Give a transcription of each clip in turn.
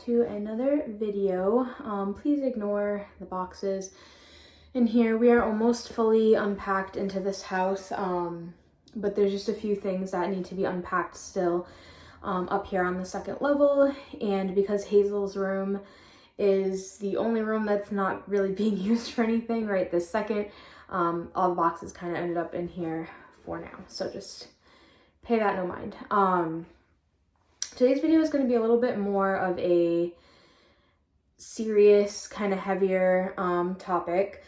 to another video. Please ignore the boxes in here. We are almost fully unpacked into this house, but there's just a few things that need to be unpacked still up here on the second level. And because Hazel's room is the only room that's not really being used for anything right this second, all the boxes kind of ended up in here for now. So just pay that no mind. Today's video is going to be a little bit more of a serious, kind of heavier topic.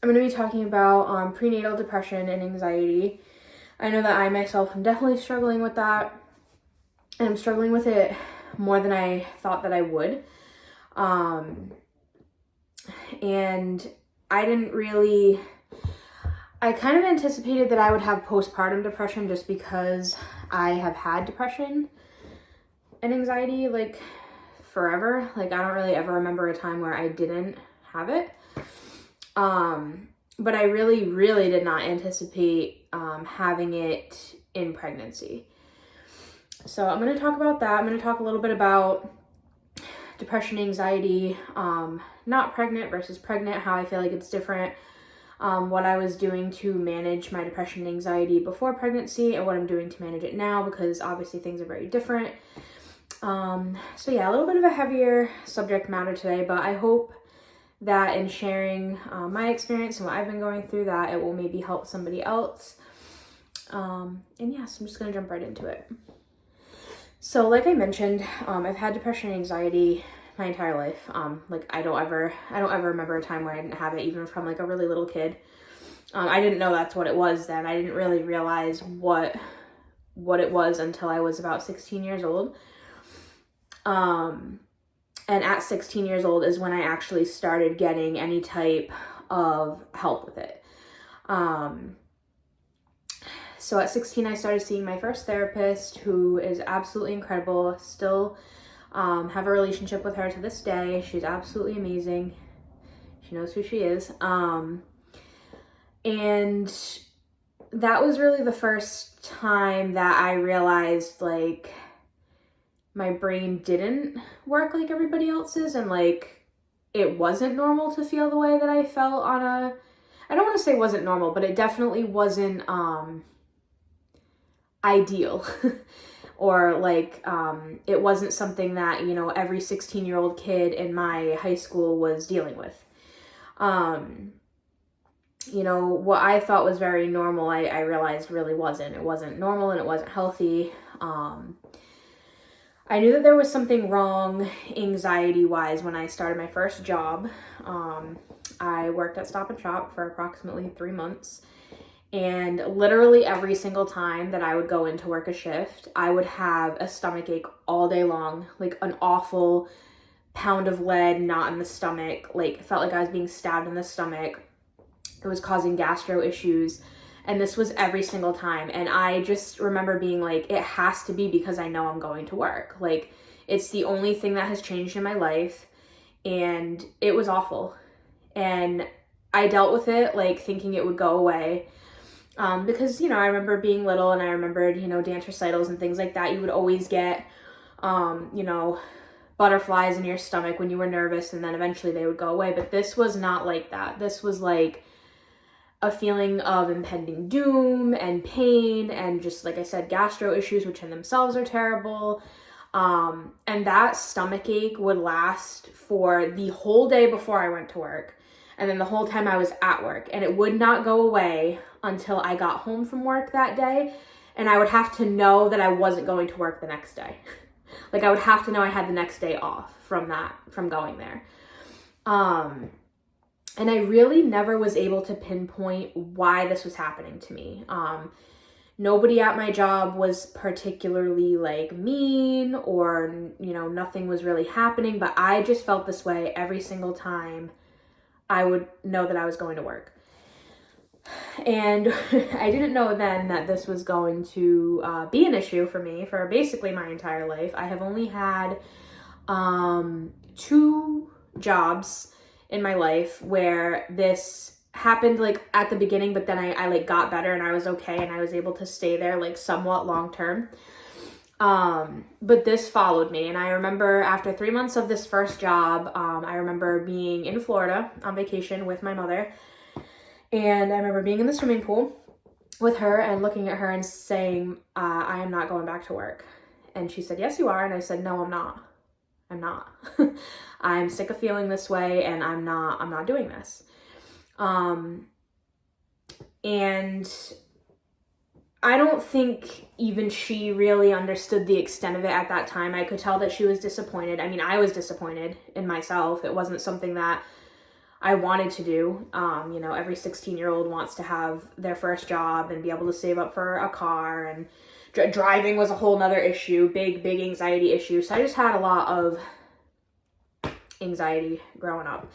I'm going to be talking about prenatal depression and anxiety. I know that I myself am definitely struggling with that, and I'm struggling with it more than I thought that I would. And I kind of anticipated that I would have postpartum depression just because I have had depression and anxiety like forever. Like, I don't really ever remember a time where I didn't have it. But I really did not anticipate having it in pregnancy. So I'm going to talk about that. I'm going to talk a little bit about depression, anxiety, not pregnant versus pregnant, how I feel like it's different, what I was doing to manage my depression and anxiety before pregnancy, and what I'm doing to manage it now, because obviously things are very different. So yeah, a little bit of a heavier subject matter today, but I hope that in sharing my experience and what I've been going through, that it will maybe help somebody else. And yes, I'm just going to jump right into it. So like I mentioned, I've had depression and anxiety my entire life. Like I don't ever remember a time where I didn't have it, even from like a really little kid. I didn't know that's what it was then. I didn't really realize what it was until I was about 16 years old. And at 16 years old is when I actually started getting any type of help with it. So at 16, I started seeing my first therapist, who is absolutely incredible. Still have a relationship with her to this day. She's absolutely amazing. She knows who she is. And that was really the first time that I realized, like, my brain didn't work like everybody else's, and like it wasn't normal to feel the way that I felt on a, I don't want to say wasn't normal, but it definitely wasn't ideal or like it wasn't something that, you know, every 16-year-old kid in my high school was dealing with. You know, what I thought was very normal, I realized really wasn't. It wasn't normal and it wasn't healthy. I knew that there was something wrong anxiety-wise when I started my first job. I worked at Stop and Shop for approximately 3 months, and literally every single time that I would go into work a shift, I would have a stomach ache all day long, like an awful pound of lead knot in the stomach, like felt like I was being stabbed in the stomach. It was causing gastro issues. And this was every single time. And I just remember being like, it has to be because I know I'm going to work. Like, it's the only thing that has changed in my life. And it was awful. And I dealt with it, like, thinking it would go away. Because, you know, I remember being little, and I remembered, you know, dance recitals and things like that. You would always get, you know, butterflies in your stomach when you were nervous, and then eventually they would go away. But this was not like that. This was like a feeling of impending doom and pain, and just, like I said, gastro issues, which in themselves are terrible. And that stomach ache would last for the whole day before I went to work, and then the whole time I was at work, and it would not go away until I got home from work that day, and I would have to know that I wasn't going to work the next day. Like, I would have to know I had the next day off from going there. And I really never was able to pinpoint why this was happening to me. Nobody at my job was particularly like mean, or, you know, nothing was really happening, but I just felt this way every single time I would know that I was going to work. And I didn't know then that this was going to be an issue for me for basically my entire life. I have only had 2 jobs in my life where this happened, like, at the beginning, but then I like got better and I was okay, and I was able to stay there like somewhat long term. But this followed me. And I remember after 3 months of this first job, I remember being in Florida on vacation with my mother. And I remember being in the swimming pool with her and looking at her and saying, I am not going back to work. And she said, yes, you are. And I said, no, I'm not. I'm not. I'm sick of feeling this way, and I'm not doing this. And I don't think even she really understood the extent of it at that time. I could tell that she was disappointed. I mean, I was disappointed in myself. It wasn't something that I wanted to do. You know, every 16-year-old wants to have their first job and be able to save up for a car, and driving was a whole nother issue, big anxiety issue. So I just had a lot of anxiety growing up.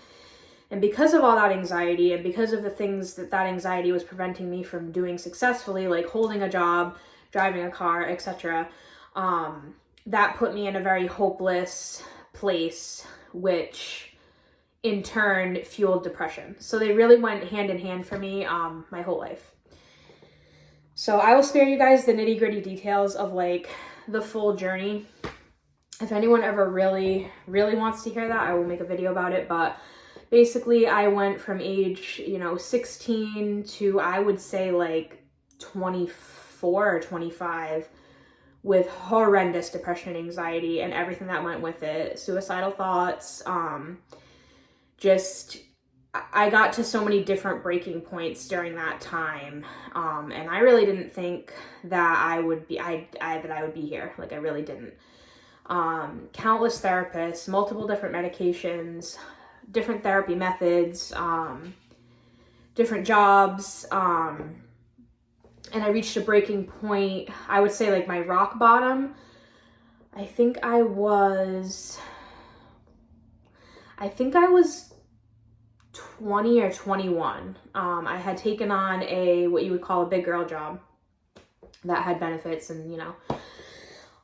And because of all that anxiety, and because of the things that anxiety was preventing me from doing successfully, like holding a job, driving a car, etc., that put me in a very hopeless place, which in turn fueled depression. So they really went hand in hand for me my whole life. So I will spare you guys the nitty-gritty details of like the full journey. If anyone ever really wants to hear that, I will make a video about it. But basically, I went from age, 16 to, I would say, like 24 or 25 with horrendous depression and anxiety and everything that went with it. Suicidal thoughts, I got to so many different breaking points during that time. And I really didn't think that I would be here. Like, I really didn't. Countless therapists, multiple different medications, different therapy methods, different jobs. And I reached a breaking point. I would say like my rock bottom. I think I was 20 or 21. I had taken on what you would call a big girl job that had benefits and,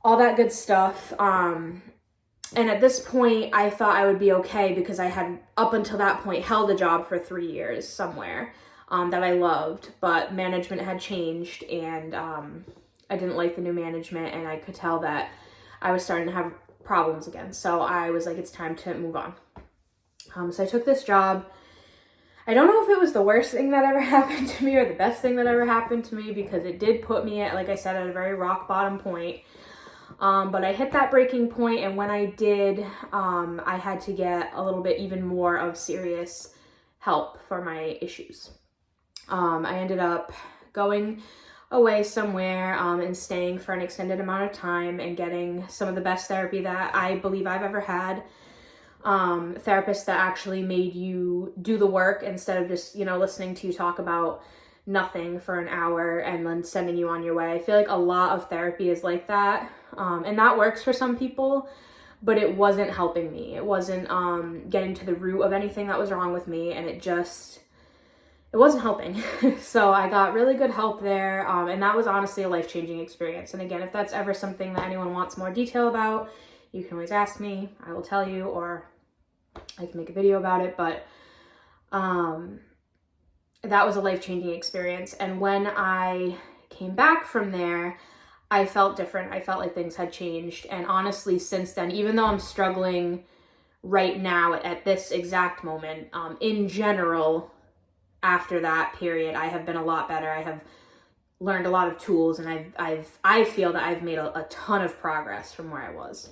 all that good stuff. And at this point, I thought I would be okay because I had, up until that point, held a job for 3 years somewhere that I loved, but management had changed, and I didn't like the new management, and I could tell that I was starting to have problems again. So I was like, it's time to move on. So I took this job. I don't know if it was the worst thing that ever happened to me or the best thing that ever happened to me, because it did put me at, like I said, at a very rock bottom point. But I hit that breaking point, and when I did, I had to get a little bit even more of serious help for my issues. I ended up going away somewhere and staying for an extended amount of time and getting some of the best therapy that I believe I've ever had. Therapists that actually made you do the work instead of just, listening to you talk about nothing for an hour and then sending you on your way. I feel like a lot of therapy is like that. And that works for some people, but it wasn't helping me. It wasn't getting to the root of anything that was wrong with me, and it wasn't helping. So I got really good help there, and that was honestly a life-changing experience. And again, if that's ever something that anyone wants more detail about, you can always ask me. I will tell you, or I can make a video about it. But that was a life-changing experience. And when I came back from there, I felt different. I felt like things had changed. And honestly, since then, even though I'm struggling right now at this exact moment, in general, after that period, I have been a lot better. I have learned a lot of tools, and I feel that I've made a ton of progress from where I was.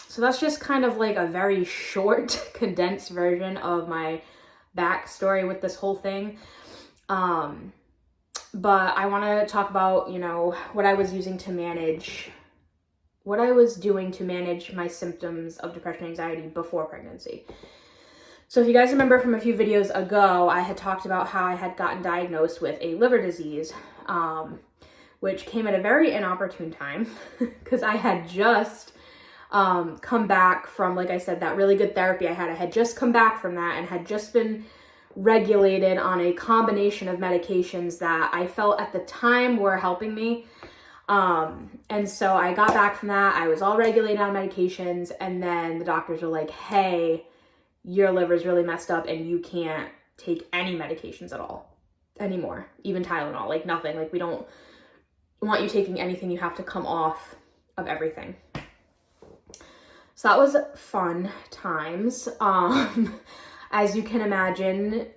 So that's just kind of like a very short, condensed version of my backstory with this whole thing. But I want to talk about, what I was doing to manage my symptoms of depression and anxiety before pregnancy. So if you guys remember from a few videos ago, I had talked about how I had gotten diagnosed with a liver disease, which came at a very inopportune time because I had just come back from, like I said, that really good therapy I had. I had just come back from that and had just been regulated on a combination of medications that I felt at the time were helping me. And so I got back from that. I was all regulated on medications, and then the doctors were like, hey, your liver's really messed up and you can't take any medications at all anymore, even Tylenol, like nothing. Like want you taking anything, you have to come off of everything. So that was fun times. As you can imagine,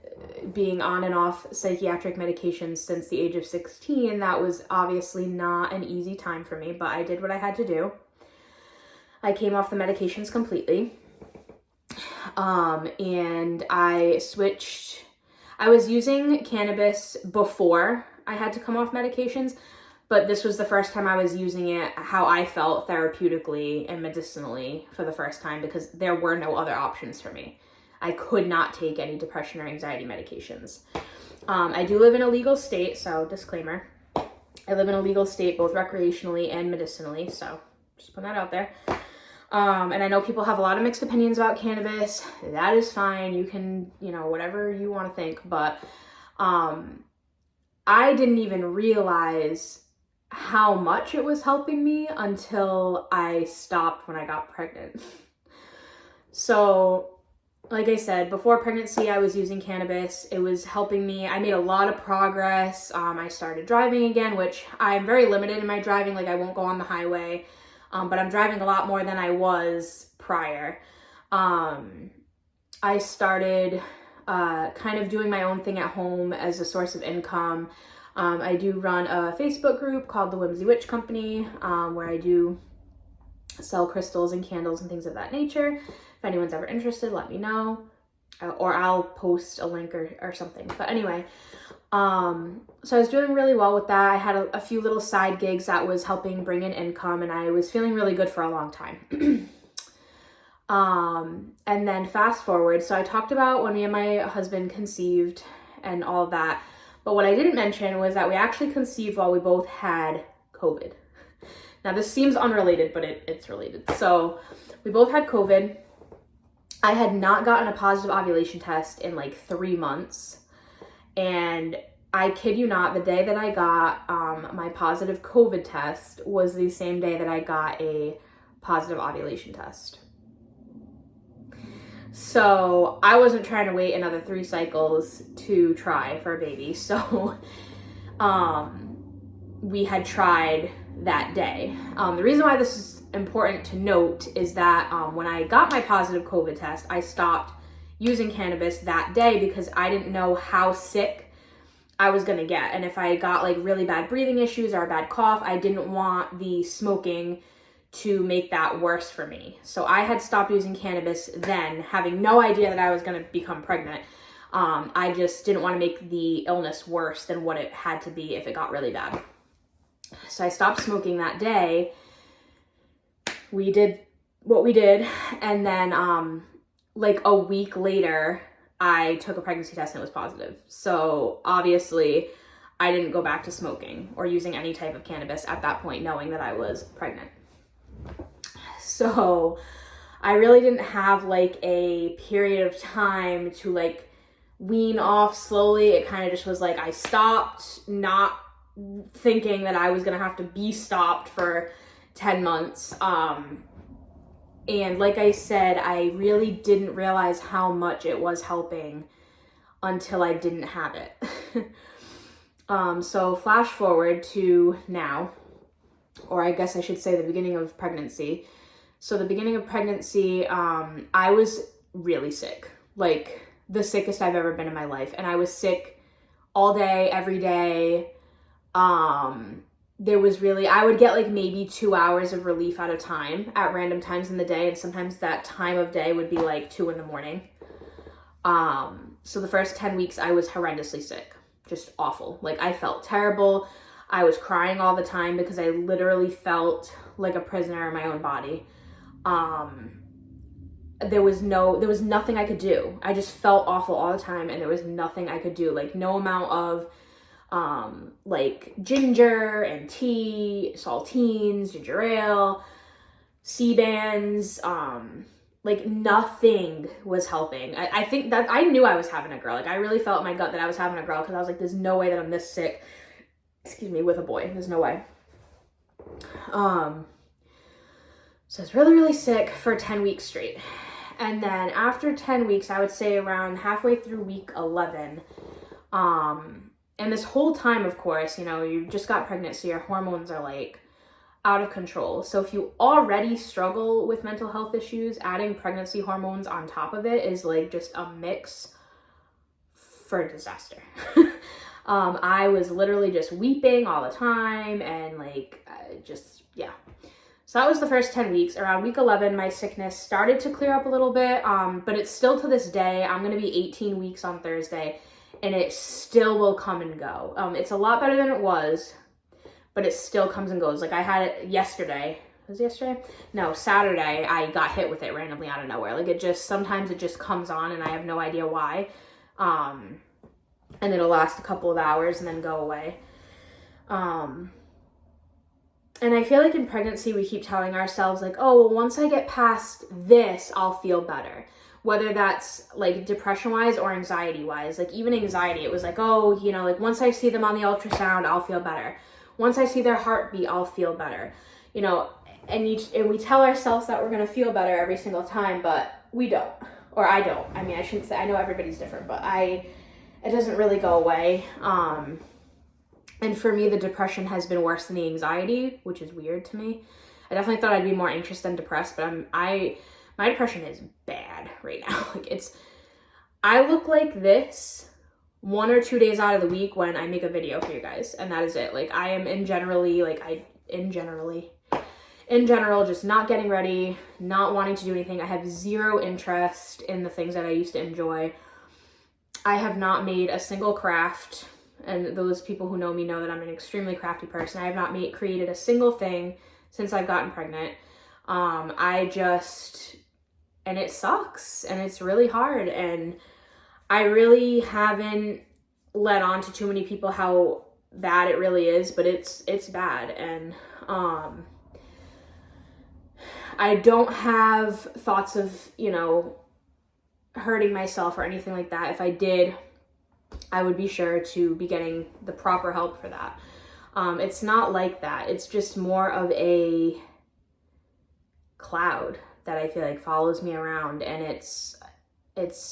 being on and off psychiatric medications since the age of 16, that was obviously not an easy time for me, but I did what I had to do. I came off the medications completely. And I switched. I was using cannabis before I had to come off medications, but this was the first time I was using it how I felt therapeutically and medicinally for the first time, because there were no other options for me. I could not take any depression or anxiety medications. I do live in a legal state, so disclaimer. I live in a legal state both recreationally and medicinally, so just put that out there. And I know people have a lot of mixed opinions about cannabis. That is fine. You can, whatever you want to think. But I didn't even realize how much it was helping me until I stopped when I got pregnant. So, like I said, before pregnancy, I was using cannabis. It was helping me. I made a lot of progress. I started driving again, which I'm very limited in my driving. Like, I won't go on the highway. But I'm driving a lot more than I was prior. I started kind of doing my own thing at home as a source of income. I do run a Facebook group called the Whimsy Witch Co, where I do sell crystals and candles and things of that nature. If anyone's ever interested, let me know. Or I'll post a link or something. But anyway, so I was doing really well with that. I had a few little side gigs that was helping bring in income, and I was feeling really good for a long time. And then fast forward, so I talked about when me and my husband conceived and all of that, but what I didn't mention was that we actually conceived while we both had COVID. Now this seems unrelated, but it's related. So we both had COVID. I had not gotten a positive ovulation test in like 3 months. And I kid you not, the day that I got my positive COVID test was the same day that I got a positive ovulation test. So I wasn't trying to wait another 3 cycles to try for a baby. So we had tried that day. The reason why this is important to note is that when I got my positive COVID test, I stopped using cannabis that day because I didn't know how sick I was going to get. And if I got like really bad breathing issues or a bad cough, I didn't want the smoking to make that worse for me. So I had stopped using cannabis then, having no idea that I was going to become pregnant. I just didn't want to make the illness worse than what it had to be if it got really bad. So I stopped smoking that day. We did what we did. And then like a week later, I took a pregnancy test and it was positive. So obviously I didn't go back to smoking or using any type of cannabis at that point, knowing that I was pregnant. So I really didn't have like a period of time to like wean off slowly. It kind of just was like I stopped, not thinking that I was going to have to be stopped for 10 months. And like I said, I really didn't realize how much it was helping until I didn't have it. So flash forward to now, or I guess I should say the beginning of pregnancy. So the beginning of pregnancy, I was really sick, like the sickest I've ever been in my life. And I was sick all day, every day. I would get like maybe 2 hours of relief at a time at random times in the day. And sometimes that time of day would be like 2 a.m. So the first 10 weeks I was horrendously sick, just awful. Like I felt terrible. I was crying all the time because I literally felt like a prisoner in my own body. There was nothing I could do. I just felt awful all the time and there was nothing I could do. Like no amount of like ginger and tea, saltines, ginger ale, C-bands, like nothing was helping. I think that I knew I was having a girl. Like I really felt in my gut that I was having a girl because I was like, there's no way that I'm this sick, with a boy. There's no way. So I was really, really sick for 10 weeks straight. And then after 10 weeks, I would say around halfway through week 11, And this whole time, of course, you know, you just got pregnant, so your hormones are like out of control. So if you already struggle with mental health issues, adding pregnancy hormones on top of it is like just a mix for disaster. I was literally just weeping all the time and like yeah. So that was the first 10 weeks. Around week 11, my sickness started to clear up a little bit, but it's still to this day. I'm going to be 18 weeks on Thursday, and it still will come and go. It's a lot better than it was, but it still comes and goes. Like I had it yesterday. Was it yesterday? No, Saturday, I got hit with it randomly out of nowhere. Like sometimes it just comes on and I have no idea why. And it'll last a couple of hours and then go away. And I feel like in pregnancy, we keep telling ourselves like, oh, well, once I get past this, I'll feel better. Whether that's like depression-wise or anxiety-wise. Like even anxiety, it was like, oh, you know, like once I see them on the ultrasound, I'll feel better. Once I see their heartbeat, I'll feel better. You know, and we tell ourselves that we're going to feel better every single time, but we don't. Or I don't. I mean, I shouldn't say, I know everybody's different, but it doesn't really go away. And for me, the depression has been worse than the anxiety, which is weird to me. I definitely thought I'd be more anxious than depressed, but my depression is bad right now. Like I look like this 1 or 2 days out of the week when I make a video for you guys, and that is it. Like I am in general, just not getting ready, not wanting to do anything. I have zero interest in the things that I used to enjoy. I have not made a single craft. And those people who know me know that I'm an extremely crafty person. I have not created a single thing since I've gotten pregnant. And it sucks and it's really hard. And I really haven't let on to too many people how bad it really is, but it's bad. And, I don't have thoughts of, you know, hurting myself or anything like that. If I did, I would be sure to be getting the proper help for that. It's not like that. It's just more of a cloud that I feel like follows me around, and it's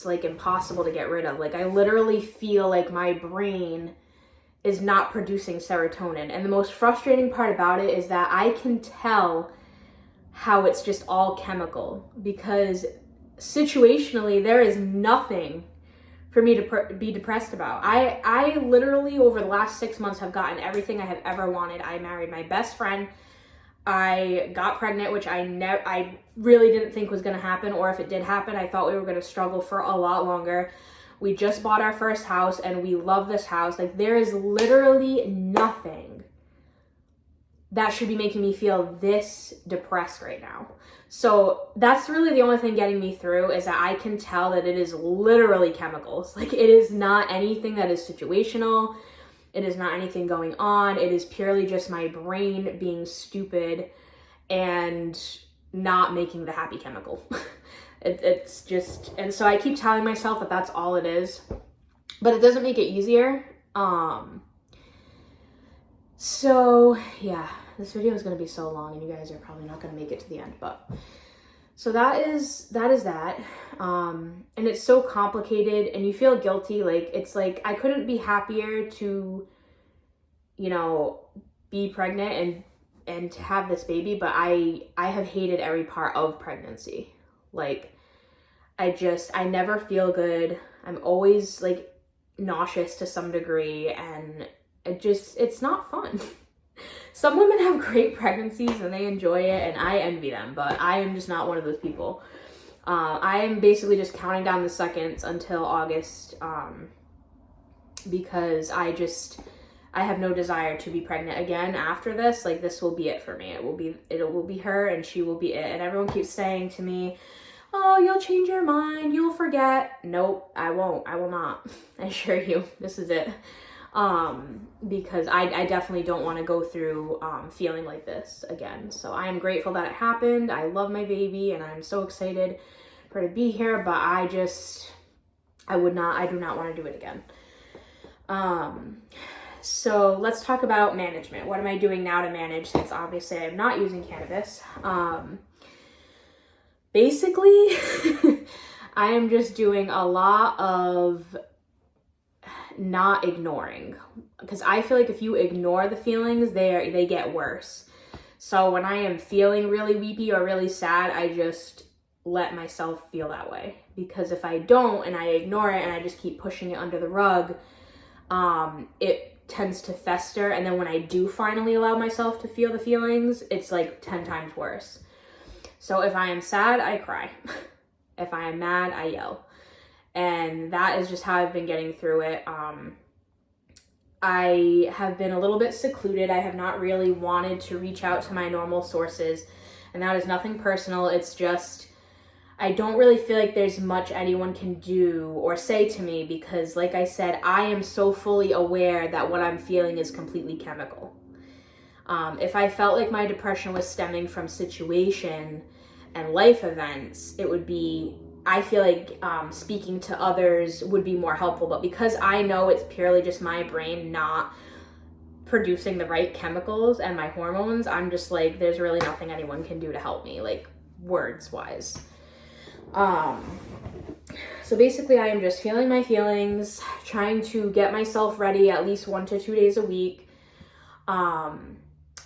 like impossible to get rid of. Like I literally feel like my brain is not producing serotonin. And the most frustrating part about it is that I can tell how it's just all chemical, because situationally there is nothing for me to be depressed about. I literally over the last 6 months have gotten everything I have ever wanted. I married my best friend. I got pregnant, which I really didn't think was going to happen, or if it did happen, I thought we were going to struggle for a lot longer. We just bought our first house and we love this house. Like there is literally nothing that should be making me feel this depressed right now. So that's really the only thing getting me through, is that I can tell that it is literally chemicals. Like it is not anything that is situational. It is not anything going on. It is purely just my brain being stupid and not making the happy chemical. It's just, and so I keep telling myself that that's all it is, but it doesn't make it easier. So yeah, this video is going to be so long and you guys are probably not going to make it to the end, but so that is that. And it's so complicated and you feel guilty. Like, it's like, I couldn't be happier to, you know, be pregnant and to have this baby, but I have hated every part of pregnancy. Like, I never feel good. I'm always like nauseous to some degree, and it's not fun. Some women have great pregnancies and they enjoy it and I envy them, but I am just not one of those people. I am basically just counting down the seconds until August, because I have no desire to be pregnant again after this. Like, this will be it for me. It will be her and she will be it. And everyone keeps saying to me, oh, you'll change your mind, you'll forget. Nope, I won't. I will not. I assure you, this is it. Because I definitely don't want to go through feeling like this again. So I am grateful that it happened. I love my baby and I'm so excited for her to be here, but I do not want to do it again. So let's talk about management. What am I doing now to manage, since obviously I'm not using cannabis? Basically, I am just doing a lot of not ignoring, because I feel like if you ignore the feelings, they get worse. So when I am feeling really weepy or really sad, I just let myself feel that way, because if I don't and I ignore it and I just keep pushing it under the rug, it tends to fester, and then when I do finally allow myself to feel the feelings, it's like 10 times worse. So if I am sad, I cry. If I am mad, I yell. And that is just how I've been getting through it. I have been a little bit secluded. I have not really wanted to reach out to my normal sources, and that is nothing personal. It's just, I don't really feel like there's much anyone can do or say to me, because like I said, I am so fully aware that what I'm feeling is completely chemical. If I felt like my depression was stemming from situation and life events, it would be, I feel like speaking to others would be more helpful. But because I know it's purely just my brain not producing the right chemicals and my hormones, I'm just like, there's really nothing anyone can do to help me, like words wise. So basically I am just feeling my feelings, trying to get myself ready at least 1 to 2 days a week.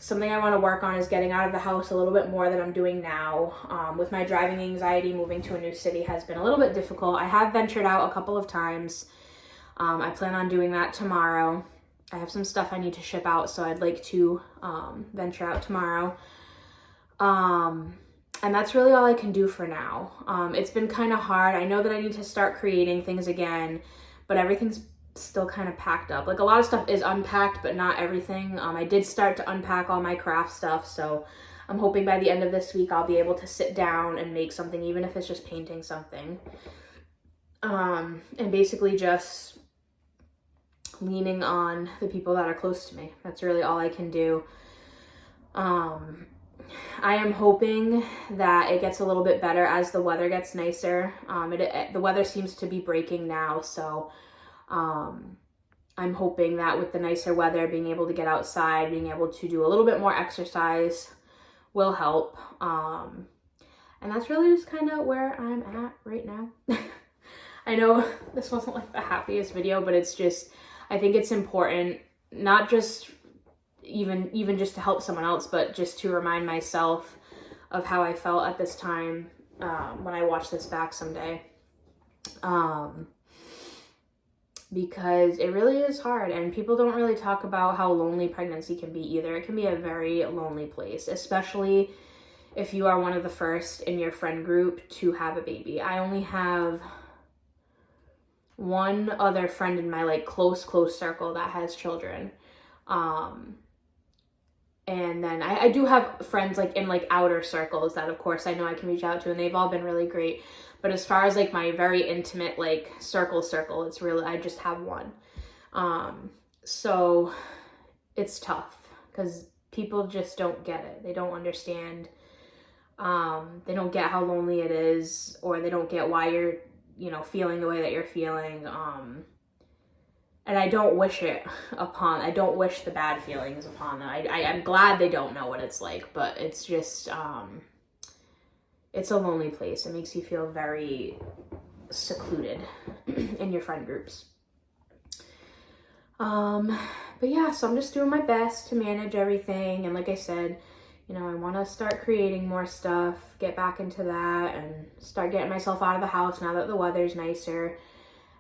Something I want to work on is getting out of the house a little bit more than I'm doing now. With my driving anxiety, moving to a new city has been a little bit difficult. I have ventured out a couple of times. I plan on doing that tomorrow. I have some stuff I need to ship out, so I'd like to venture out tomorrow. And that's really all I can do for now. It's been kind of hard. I know that I need to start creating things again, but everything's still kind of packed up. Like a lot of stuff is unpacked, but not everything. I did start to unpack all my craft stuff, so I'm hoping by the end of this week I'll be able to sit down and make something, even if it's just painting something. And basically just leaning on the people that are close to me. That's really all I can do. I am hoping that it gets a little bit better as the weather gets nicer. The weather seems to be breaking now, so I'm hoping that with the nicer weather, being able to get outside, being able to do a little bit more exercise will help. And that's really just kind of where I'm at right now. I know this wasn't like the happiest video, but it's just, I think it's important, not just even just to help someone else, but just to remind myself of how I felt at this time when I watch this back someday. Because it really is hard, and people don't really talk about how lonely pregnancy can be either. It can be a very lonely place, especially if you are one of the first in your friend group to have a baby. I only have one other friend in my like close circle that has children. And then I do have friends like in like outer circles that of course I know I can reach out to, and they've all been really great. But as far as like my very intimate like circle, it's really, I just have one. So it's tough because people just don't get it. They don't understand. They don't get how lonely it is, or they don't get why you're, feeling the way that you're feeling. And I don't wish I don't wish the bad feelings upon them. I'm glad they don't know what it's like, but it's just, it's a lonely place. It makes you feel very secluded in your friend groups. But yeah, so I'm just doing my best to manage everything. And like I said, I want to start creating more stuff, get back into that, and start getting myself out of the house now that the weather's nicer.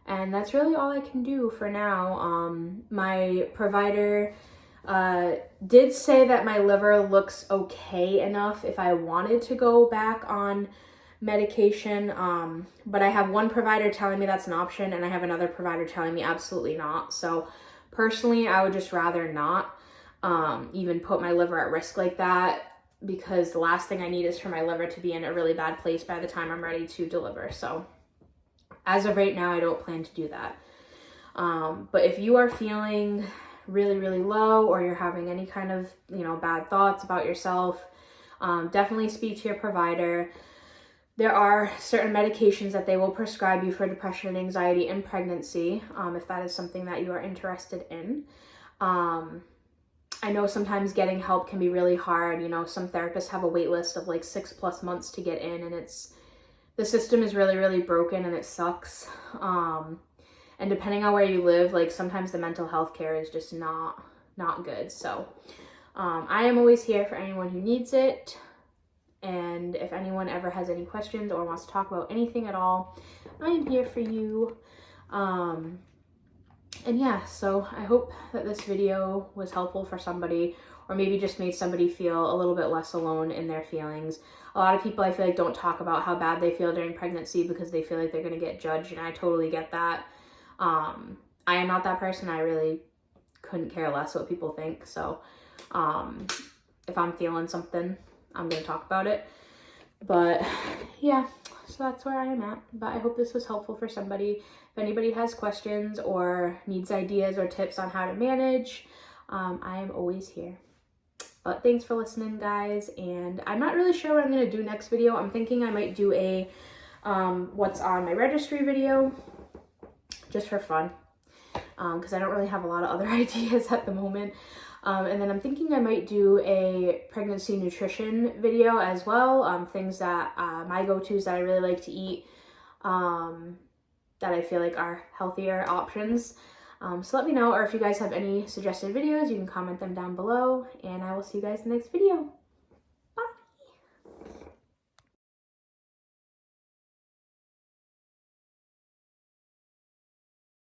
And that's really all I can do for now. My provider did say that my liver looks okay enough if I wanted to go back on medication. But I have one provider telling me that's an option, and I have another provider telling me absolutely not. So personally, I would just rather not even put my liver at risk like that, because the last thing I need is for my liver to be in a really bad place by the time I'm ready to deliver. So as of right now, I don't plan to do that. But if you are feeling really, really low, or you're having any kind of, bad thoughts about yourself, definitely speak to your provider. There are certain medications that they will prescribe you for depression and anxiety in pregnancy, if that is something that you are interested in. I know sometimes getting help can be really hard. Some therapists have a wait list of like 6+ months to get in, and the system is really, really broken, and it sucks. And depending on where you live, like sometimes the mental health care is just not good. So I am always here for anyone who needs it. And if anyone ever has any questions or wants to talk about anything at all, I am here for you. And yeah, so I hope that this video was helpful for somebody, or maybe just made somebody feel a little bit less alone in their feelings. A lot of people, I feel like, don't talk about how bad they feel during pregnancy because they feel like they're going to get judged, and I totally get that. I am not that person. I really couldn't care less what people think. So if I'm feeling something, I'm going to talk about it. But yeah, so that's where I am at. But I hope this was helpful for somebody. If anybody has questions or needs ideas or tips on how to manage, I am always here. But thanks for listening, guys. And I'm not really sure what I'm going to do next video. I'm thinking I might do a what's on my registry video, just for fun, because I don't really have a lot of other ideas at the moment. And then I'm thinking I might do a pregnancy nutrition video as well, things that my go-tos that I really like to eat, that I feel like are healthier options. So let me know, or if you guys have any suggested videos, you can comment them down below, and I will see you guys in the next video.